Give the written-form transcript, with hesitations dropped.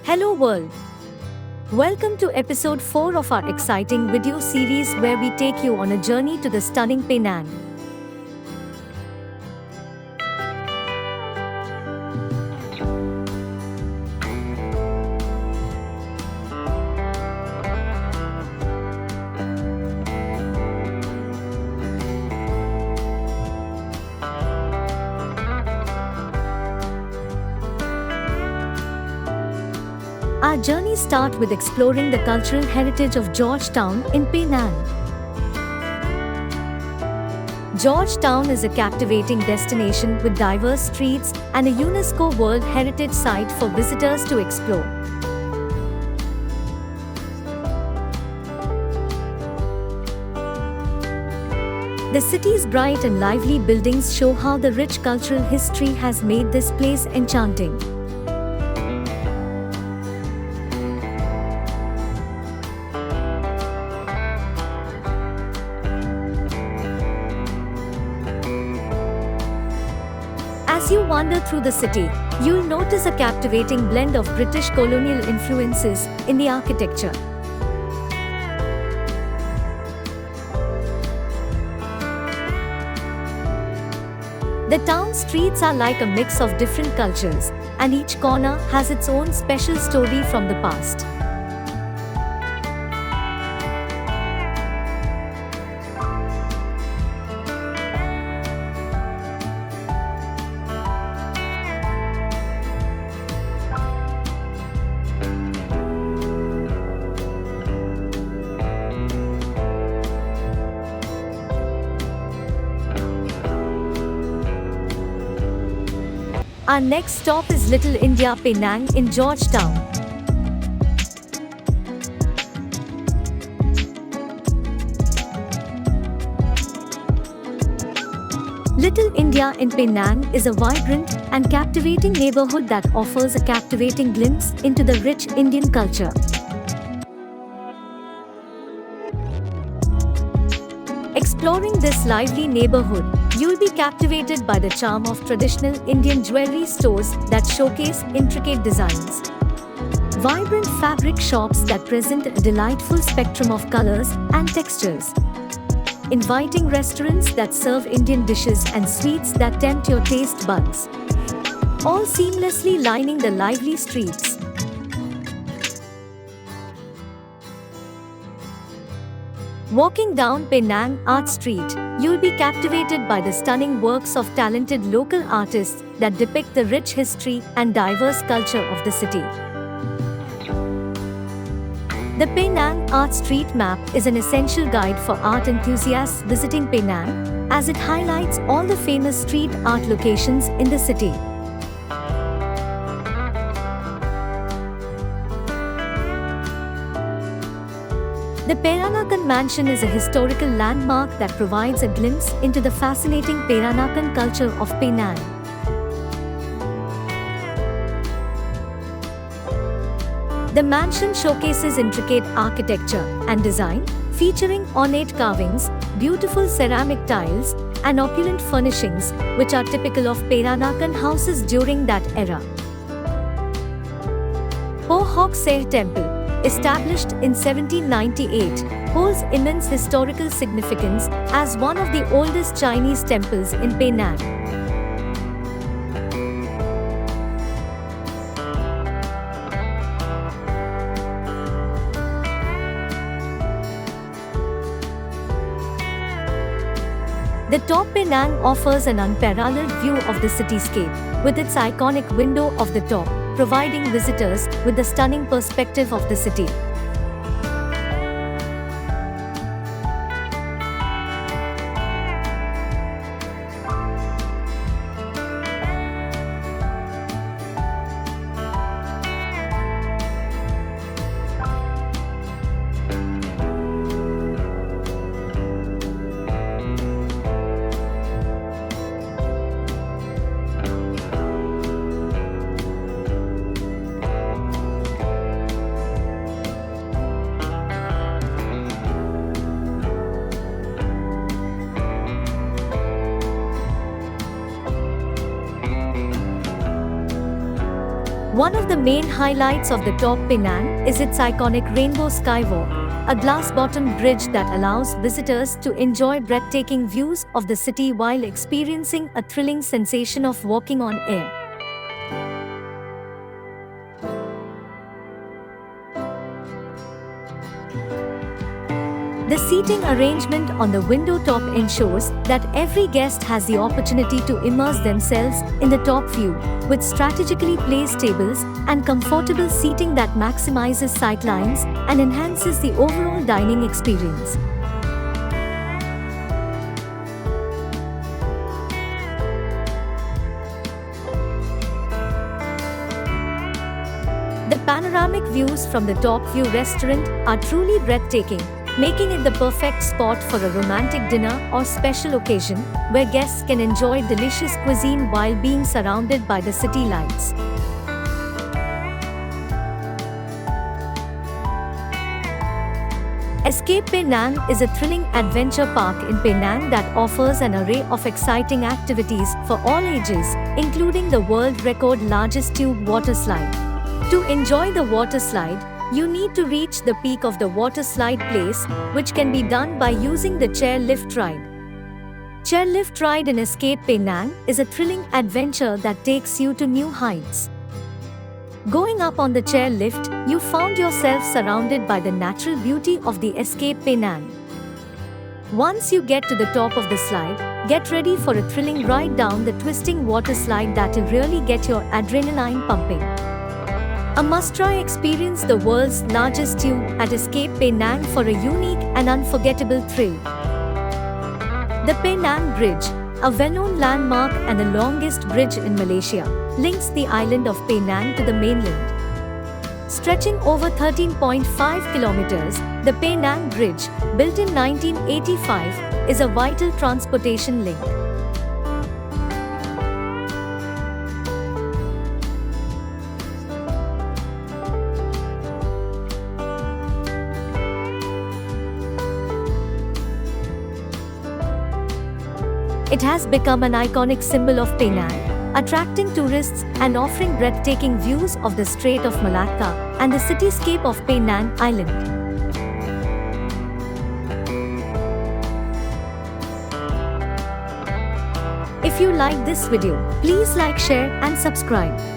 Hello world! Welcome to episode 4 of our exciting video series where we take you on a journey to the stunning Penang. Our journey starts with exploring the cultural heritage of Georgetown in Penang. Georgetown is a captivating destination with diverse streets and a UNESCO World Heritage Site for visitors to explore. The city's bright and lively buildings show how the rich cultural history has made this place enchanting. As you wander through the city, you'll notice a captivating blend of British colonial influences in the architecture. The town streets are like a mix of different cultures, and each corner has its own special story from the past. Our next stop is Little India Penang in Georgetown. Little India in Penang is a vibrant and captivating neighborhood that offers a captivating glimpse into the rich Indian culture. Exploring this lively neighborhood, you'll be captivated by the charm of traditional Indian jewelry stores that showcase intricate designs. Vibrant fabric shops that present a delightful spectrum of colors and textures. Inviting restaurants that serve Indian dishes and sweets that tempt your taste buds. All seamlessly lining the lively streets. Walking down Penang Art Street, you'll be captivated by the stunning works of talented local artists that depict the rich history and diverse culture of the city. The Penang Art Street map is an essential guide for art enthusiasts visiting Penang, as it highlights all the famous street art locations in the city. The Peranakan Mansion is a historical landmark that provides a glimpse into the fascinating Peranakan culture of Penang. The mansion showcases intricate architecture and design, featuring ornate carvings, beautiful ceramic tiles, and opulent furnishings, which are typical of Peranakan houses during that era. Po Hock Seh Temple, established in 1798, holds immense historical significance as one of the oldest Chinese temples in Penang. The Top Penang offers an unparalleled view of the cityscape, with its iconic window of the top, providing visitors with the stunning perspective of the city. One of the main highlights of the Top Penang is its iconic rainbow skywalk, a glass-bottomed bridge that allows visitors to enjoy breathtaking views of the city while experiencing a thrilling sensation of walking on air. The seating arrangement on the window top ensures that every guest has the opportunity to immerse themselves in the top view, with strategically placed tables and comfortable seating that maximizes sightlines and enhances the overall dining experience. The panoramic views from the Top View restaurant are truly breathtaking, making it the perfect spot for a romantic dinner or special occasion, where guests can enjoy delicious cuisine while being surrounded by the city lights. Escapepenang is a thrilling adventure park in Penang that offers an array of exciting activities for all ages, including the world record largest tube water slide. To enjoy the water slide, you need to reach the peak of the water slide place, which can be done by using the chairlift ride. Chairlift ride in Escapepenang is a thrilling adventure that takes you to new heights. Going up on the chairlift, you found yourself surrounded by the natural beauty of the Escapepenang. Once you get to the top of the slide, get ready for a thrilling ride down the twisting water slide that'll really get your adrenaline pumping. A must-try experience the world's largest tube at Escapepenang for a unique and unforgettable thrill. The Penang Bridge, a well-known landmark and the longest bridge in Malaysia, links the island of Penang to the mainland. Stretching over 13.5 kilometers, the Penang Bridge, built in 1985, is a vital transportation link. It has become an iconic symbol of Penang, attracting tourists and offering breathtaking views of the Strait of Malacca and the cityscape of Penang Island. If you like this video, please like, share and subscribe.